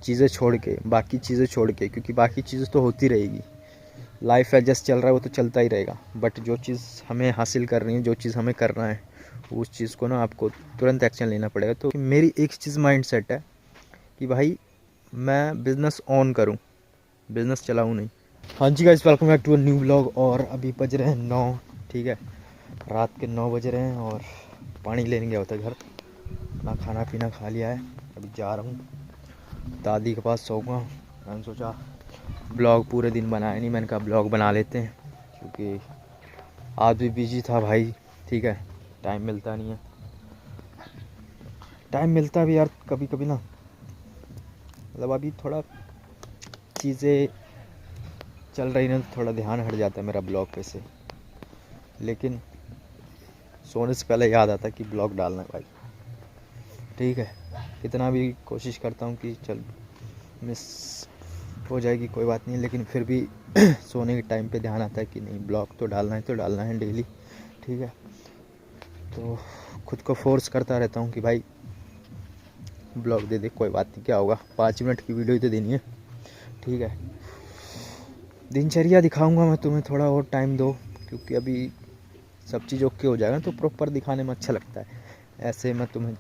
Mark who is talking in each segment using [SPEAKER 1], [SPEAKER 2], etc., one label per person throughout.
[SPEAKER 1] चीज़ें छोड़ के, बाकी चीज़ें छोड़ के, क्योंकि बाकी चीज़ें तो होती रहेगी। लाइफ एडजस्ट चल रहा है वो तो चलता ही रहेगा, बट जो चीज़ हमें हासिल करनी है, जो चीज़ हमें करना है, उस चीज़ को ना आपको तुरंत एक्शन लेना पड़ेगा। तो मेरी एक चीज़ माइंड सेट है कि भाई मैं बिज़नेस ऑन करूं, बिज़नेस चलाऊं नहीं। हाँ जी guys, welcome back to a new blog. और अभी बज रहे हैं 9, ठीक है, रात के 9 बज रहे हैं और पानी लेने गया होता है घर। अपना खाना पीना खा लिया है, अभी जा रहा हूँ दादी के पास सोऊंगा। मैंने सोचा ब्लॉग पूरे दिन बनाया नहीं, मैंने कहा ब्लॉग बना लेते हैं, क्योंकि आज भी बिजी था भाई, ठीक है, टाइम मिलता नहीं है। टाइम मिलता भी यार कभी कभी ना, मतलब अभी थोड़ा चीज़ें चल रही ना तो थोड़ा ध्यान हट जाता है मेरा ब्लॉग पे से, लेकिन सोने से पहले याद आता है कि ब्लॉग डालना है भाई, ठीक है। कितना भी कोशिश करता हूँ कि चल मिस हो जाएगी कोई बात नहीं, लेकिन फिर भी सोने के टाइम पे ध्यान आता है कि नहीं ब्लॉग तो डालना है, तो डालना है डेली, ठीक है। तो खुद को फोर्स करता रहता हूँ कि भाई ब्लॉग दे दे, कोई बात नहीं, क्या होगा, 5 मिनट की वीडियो ही तो देनी है, ठीक है। दिनचर्या दिखाऊंगा मैं तुम्हें, थोड़ा और टाइम दो, क्योंकि अभी सब चीज़ ओके हो जाएगा तो प्रॉपर दिखाने में अच्छा लगता है। ऐसे मैं तुम्हें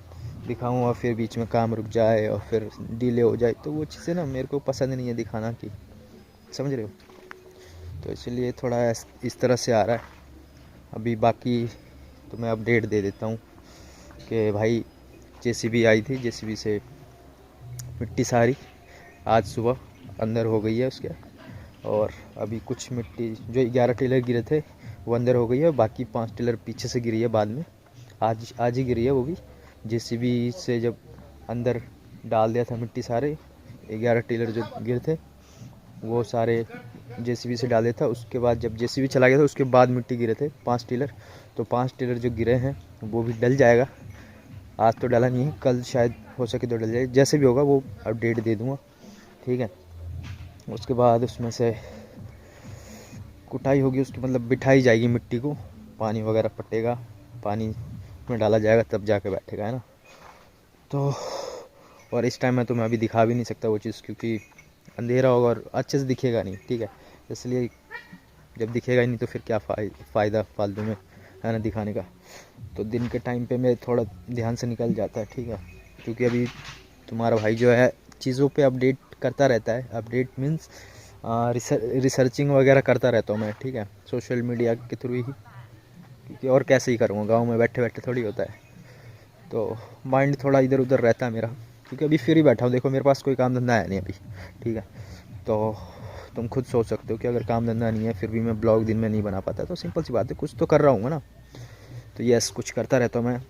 [SPEAKER 1] दिखाऊं और फिर बीच में काम रुक जाए और फिर डिले हो जाए, तो वो चीज़ें ना मेरे को पसंद नहीं है दिखाना की, समझ रहे हो। तो इसलिए थोड़ा इस तरह से आ रहा है। अभी बाकी तो मैं अपडेट दे देता हूँ कि भाई जेसीबी आई थी, जेसीबी से मिट्टी सारी आज सुबह अंदर हो गई है उसके, और अभी कुछ मिट्टी जो 11 टेलर गिरे थे वो अंदर हो गई है, बाकी 5 टेलर पीछे से गिरी है बाद में, आज ही गिरी है वो भी। जेसीबी से जब अंदर डाल दिया था मिट्टी, सारे 11 टेलर जो गिरे थे वो सारे जेसीबी से डाल दिया था। उसके बाद जब जेसीबी चला गया था उसके बाद मिट्टी गिरे थे 5 टेलर, तो 5 टेलर जो गिरे हैं वो भी डल जाएगा। आज तो डला नहीं है, कल शायद हो सके तो डल जाए, जैसे भी होगा वो अपडेट दे दूँगा, ठीक है। उसके बाद उसमें से कुटाई होगी, उसकी मतलब बिठाई जाएगी मिट्टी को, पानी वगैरह पटेगा, पानी में डाला जाएगा तब जाके बैठेगा, है ना। तो और इस टाइम में तो मैं अभी दिखा भी नहीं सकता वो चीज़, क्योंकि अंधेरा होगा और अच्छे से दिखेगा नहीं, ठीक है। इसलिए जब दिखेगा ही नहीं तो फिर क्या फ़ायदा फालतू में, है ना, दिखाने का। तो दिन के टाइम पे मैं थोड़ा ध्यान से निकल जाता है, ठीक है, क्योंकि अभी तुम्हारा भाई जो है चीज़ों पे अपडेट करता रहता है। अपडेट मीन्स रिसर्चिंग वगैरह करता रहता हूँ मैं, ठीक है, सोशल मीडिया के थ्रू ही, क्योंकि और कैसे ही करूँगा, गाँव में बैठे बैठे थोड़ी होता है। तो माइंड थोड़ा इधर उधर रहता है मेरा, क्योंकि अभी फ्री बैठा हूँ, देखो मेरे पास कोई काम धंधा है नहीं अभी, ठीक है। तो तुम खुद सोच सकते हो कि अगर काम धंधा नहीं है फिर भी मैं ब्लॉग दिन में नहीं बना पाता, तो सिंपल सी बात है, कुछ तो कर रहा हूँ ना। तो यस, कुछ करता रहता हूँ मैं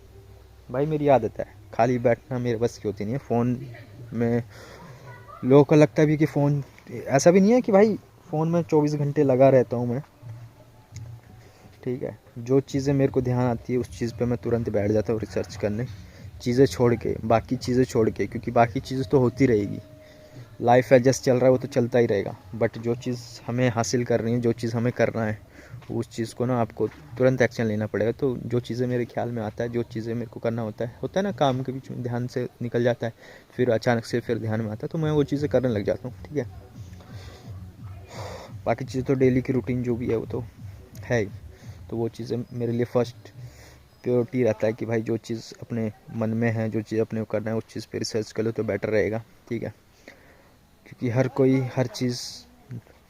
[SPEAKER 1] भाई, मेरी आदत है, खाली बैठना मेरे बस की होती नहीं है। फ़ोन में लोगों को लगता भी कि फ़ोन, ऐसा भी नहीं है कि भाई फ़ोन में 24 घंटे लगा रहता हूँ मैं, ठीक है। जो चीज़ें मेरे को ध्यान आती है उस चीज़ पे मैं तुरंत बैठ जाता हूँ रिसर्च करने, चीज़ें छोड़ के, बाकी चीज़ें छोड़ के, क्योंकि बाकी चीज़ें तो होती रहेगी। लाइफ एडजस्ट चल रहा है वो तो चलता ही रहेगा, बट जो चीज़ हमें हासिल करनी है, जो चीज़ हमें करना है, उस चीज़ को ना आपको तुरंत एक्शन लेना पड़ेगा। तो जो चीज़ें मेरे ख्याल में आता है, जो चीज़ें मेरे को करना होता है ना, काम के बीच में ध्यान से निकल जाता है, फिर अचानक से फिर ध्यान में आता है, तो मैं वो चीज़ें करने लग जाता हूँ, ठीक है। बाकी चीज़ें तो डेली की रूटीन जो भी है वो तो है ही। तो वो चीज़ें मेरे लिए फर्स्ट प्योरिटी रहता है कि भाई जो चीज़ अपने मन में है, जो चीज़ अपने को करना है, उस चीज़ पे रिसर्च कर लो तो बेटर रहेगा, ठीक है। क्योंकि हर कोई हर चीज़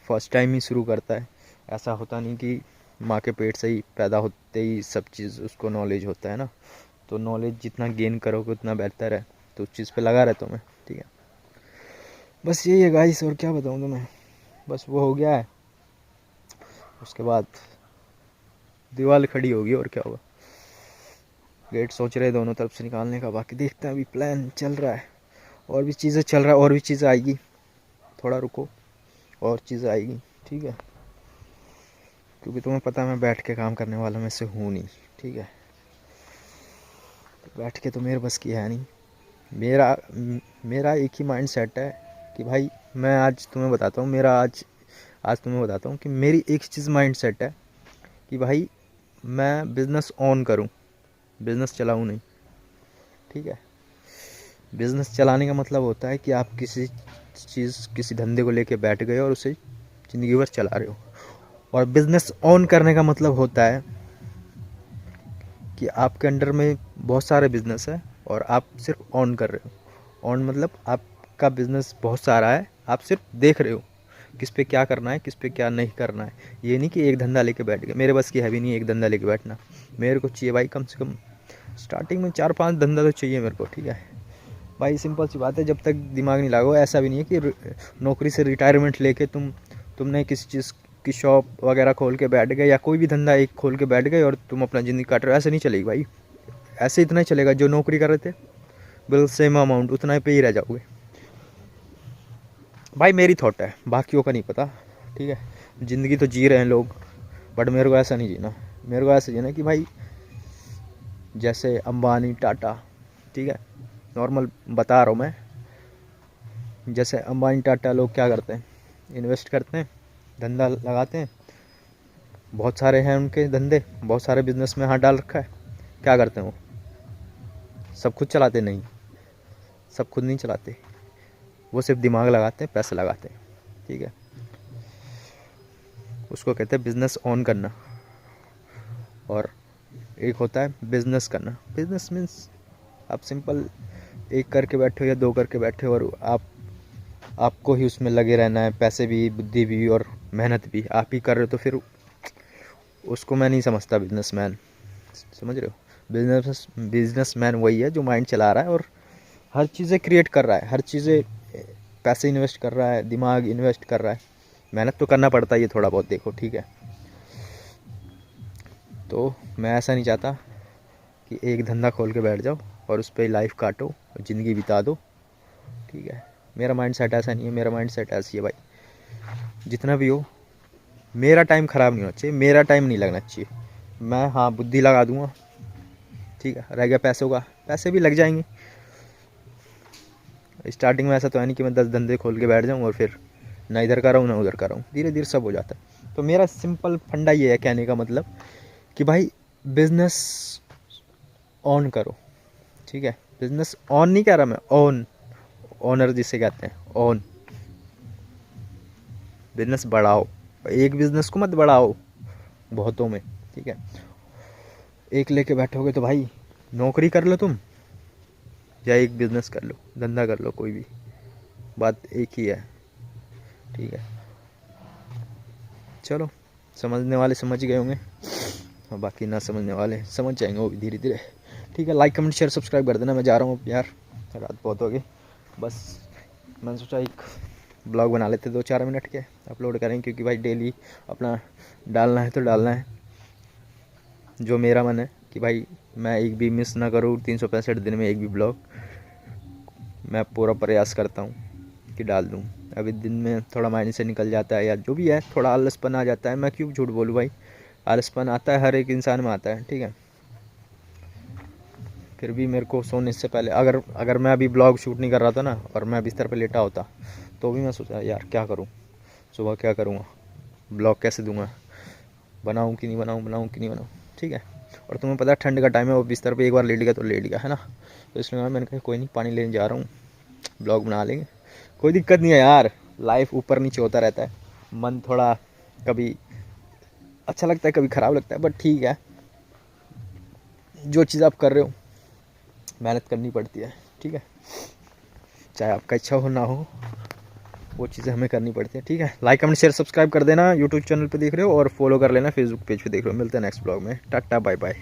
[SPEAKER 1] फर्स्ट टाइम ही शुरू करता है, ऐसा होता नहीं कि माँ के पेट से ही पैदा होते ही सब चीज़ उसको नॉलेज होता है ना। तो नॉलेज जितना गेन करोगे उतना बेहतर है, तो उस चीज़ पे लगा रहता हूँ मैं, ठीक है। बस यही है गाइस, और क्या बताऊँ तुम्हें, बस वो हो गया है, उसके बाद दीवार खड़ी होगी और क्या होगा। गेट सोच रहे दोनों तरफ से निकालने का, बाकी देखते हैं, अभी प्लान चल रहा है, और भी चीज़ें चल रहा है, और भी चीज़ें आएगी, थोड़ा रुको, और चीज़ें आएगी, ठीक है। क्योंकि तुम्हें पता है मैं बैठ के काम करने वाला में से हूँ नहीं, ठीक है। बैठ के तो मेरे बस की है नहीं। मेरा मेरा एक ही माइंड सेट है कि भाई मैं आज तुम्हें बताता हूँ, मेरा आज तुम्हें बताता हूँ कि मेरी एक चीज़ माइंड सेट है कि भाई मैं बिज़नेस ऑन करूँ, बिज़नेस चलाऊँ नहीं, ठीक है। बिज़नेस चलाने का मतलब होता है कि आप किसी चीज़ किसी धंधे को लेके बैठ गए और उसे ज़िंदगी भर चला रहे हो। और बिज़नेस ऑन करने का मतलब होता है कि आपके अंडर में बहुत सारे बिज़नेस है और आप सिर्फ ऑन कर रहे हो। ऑन मतलब आपका बिज़नेस बहुत सारा है, आप सिर्फ देख रहे हो किस पे क्या करना है, किस पे क्या नहीं करना है। ये नहीं कि एक धंधा लेके बैठ गए, मेरे बस की है भी नहीं एक धंधा लेके बैठना। मेरे को चाहिए भाई कम से कम स्टार्टिंग में 4-5 धंधा तो चाहिए मेरे को, ठीक है भाई। सिंपल सी बात है, जब तक दिमाग नहीं लगाओ। ऐसा भी नहीं है कि नौकरी से रिटायरमेंट लेके तुमने किसी चीज़ की शॉप वगैरह खोल के बैठ गए या कोई भी धंधा एक खोल के बैठ गए और तुम अपना ज़िंदगी काट रहे हो। ऐसे नहीं चलेगी भाई। ऐसे इतना ही चलेगा, जो नौकरी कर रहे थे बिल्कुल सेम अमाउंट उतना ही पे ही रह जाओगे भाई। मेरी थॉट है, बाकियों का नहीं पता, ठीक है। ज़िंदगी तो जी रहे हैं लोग, बट मेरे को ऐसा नहीं जीना। मेरे को ऐसा जीना कि भाई जैसे अंबानी, टाटा, ठीक है, नॉर्मल बता रहा हूँ मैं। जैसे अंबानी, टाटा लोग क्या करते हैं, इन्वेस्ट करते हैं, धंधा लगाते हैं। बहुत सारे हैं उनके धंधे, बहुत सारे बिजनेस में हाथ डाल रखा है। क्या करते हैं वो? सब खुद चलाते नहीं, सब खुद नहीं चलाते। वो सिर्फ दिमाग लगाते हैं, पैसे लगाते हैं, ठीक है। उसको कहते हैं बिज़नेस ऑन करना। और एक होता है बिज़नेस करना। बिज़नेस मीन्स आप सिंपल एक करके बैठे हो या 2 करके बैठे हो और आपको ही उसमें लगे रहना है। पैसे भी, बुद्धि भी और मेहनत भी आप ही कर रहे हो, तो फिर उसको मैं नहीं समझता बिजनेसमैन। समझ रहे हो? बिजनेसमैन वही है जो माइंड चला रहा है और हर चीज़ें क्रिएट कर रहा है, हर चीज़ें पैसे इन्वेस्ट कर रहा है, दिमाग इन्वेस्ट कर रहा है। मेहनत तो करना पड़ता है ये थोड़ा बहुत, देखो, ठीक है। तो मैं ऐसा नहीं चाहता कि एक धंधा खोल के बैठ जाओ और उस पर लाइफ काटो और ज़िंदगी बिता दो, ठीक है। मेरा माइंड सेट ऐसा नहीं है। मेरा माइंड सेट ऐसी है भाई, जितना भी हो मेरा टाइम ख़राब नहीं होना चाहिए, मेरा टाइम नहीं लगना चाहिए। मैं हाँ बुद्धि लगा दूँगा, ठीक है। रह गया पैसों का, पैसे भी लग जाएंगे। स्टार्टिंग में ऐसा तो है नहीं कि मैं 10 धंधे खोल के बैठ जाऊँ और फिर ना इधर का रहूँ ना उधर का रहूँ। धीरे धीरे सब हो जाता है। तो मेरा सिंपल फंडा ये है कहने का मतलब कि भाई बिज़नेस ऑन करो, ठीक है। बिज़नेस ऑन नहीं कह रहा मैं, ऑन, ऑनर जिसे कहते हैं, ऑन। बिज़नेस बढ़ाओ, एक बिज़नेस को मत बढ़ाओ बहुतों में, ठीक है। एक लेके बैठोगे तो भाई नौकरी कर लो तुम या एक बिज़नेस कर लो, धंधा कर लो, कोई भी बात एक ही है, ठीक है। चलो, समझने वाले समझ गए होंगे और बाकी ना समझने वाले समझ जाएंगे वो भी धीरे धीरे, ठीक है। लाइक, कमेंट, शेयर, सब्सक्राइब कर देना। मैं जा रहा हूँ यार, रात बहुत हो गई। बस मैंने सोचा एक ब्लॉग बना लेते 2-4 मिनट के, अपलोड करें, क्योंकि भाई डेली अपना डालना है तो डालना है। जो मेरा मन है कि भाई मैं एक भी मिस ना करूँ, 365 दिन में एक भी ब्लॉग मैं पूरा प्रयास करता हूँ कि डाल दूँ। अभी दिन में थोड़ा माइंड से निकल जाता है या जो भी है, थोड़ा आलसपन आ जाता है। मैं क्यों झूठ बोलूँ भाई, आलसपन आता है, हर एक इंसान में आता है, ठीक है। फिर भी मेरे को सोने से पहले अगर मैं अभी ब्लॉग शूट नहीं कर रहा था ना और मैं बिस्तर पे लेटा होता तो भी मैं सोचा यार क्या करूँ, सुबह क्या करूँगा, ब्लॉग कैसे दूँगा, बनाऊँ कि नहीं बनाऊँ, ठीक है। और तुम्हें पता है ठंड का टाइम है, वो बिस्तर पे एक बार लेट गया तो लेट गया, है ना। तो इसलिए मैंने कहा कोई नहीं, पानी लेने जा रहा हूँ, ब्लॉग बना लेंगे, कोई दिक्कत नहीं है यार। लाइफ ऊपर नीचे होता रहता है, मन थोड़ा कभी अच्छा लगता है, कभी ख़राब लगता है, बट ठीक है। जो चीज़ आप कर रहे हो मेहनत करनी पड़ती है, ठीक है। चाहे आपका इच्छा हो ना हो, वो चीज़ें हमें करनी पड़ती है, ठीक है। लाइक, कमेंट, शेयर, सब्सक्राइब कर देना। यूट्यूब चैनल पे देख रहे हो और फॉलो कर लेना, फेसबुक पेज पे देख रहे हो। मिलते हैं नेक्स्ट ब्लॉग में। Tata, bye bye.